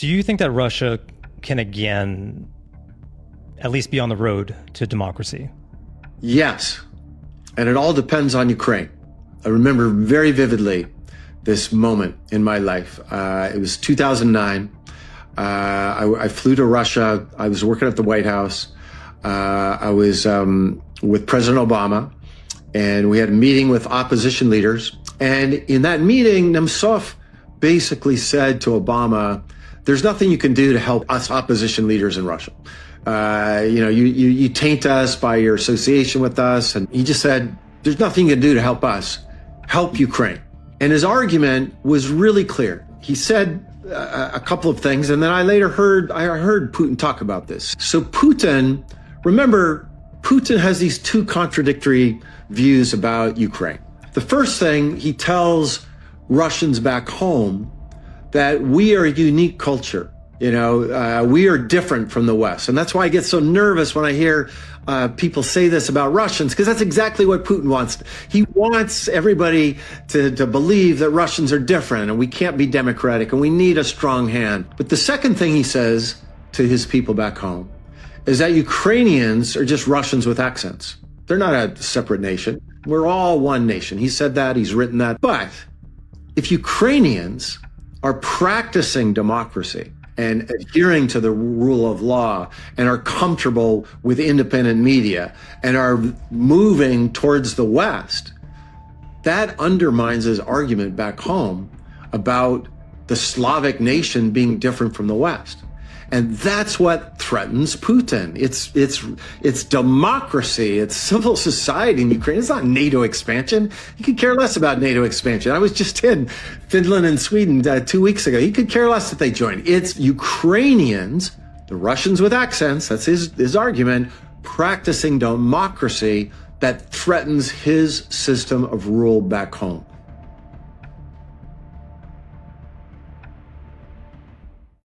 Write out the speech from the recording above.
Do you think that Russia can again at least be on the road to democracy? Yes, and it all depends on Ukraine. I remember very vividly this moment in my life. It was 2009. I flew to Russia. I was working at the White House. I was with President Obama, and we had a meeting with opposition leaders. And in that meeting, Nemtsov basically said to Obama, there's nothing you can do to help us opposition leaders in Russia. You taint us by your association with us. And he just said, there's nothing you can do to help us. Help Ukraine. And his argument was really clear. He said a couple of things, and then I heard Putin talk about this. So Putin, remember, Putin has these two contradictory views about Ukraine. The first thing, he tells Russians back home that we are a unique culture. We are different from the West. And that's why I get so nervous when I hear people say this about Russians, because that's exactly what Putin wants. He wants everybody to believe that Russians are different and we can't be democratic and we need a strong hand. But the second thing he says to his people back home is that Ukrainians are just Russians with accents. They're not a separate nation. We're all one nation. He said that, he's written that. But if Ukrainians are practicing democracy and adhering to the rule of law and are comfortable with independent media and are moving towards the West, that undermines his argument back home about the Slavic nation being different from the West. And that's what threatens Putin. It's democracy, it's civil society in Ukraine. It's not NATO expansion. He could care less about NATO expansion. I was just in Finland and Sweden 2 weeks ago. He could care less that they joined. It's Ukrainians, the Russians with accents, that's his argument, practicing democracy that threatens his system of rule back home.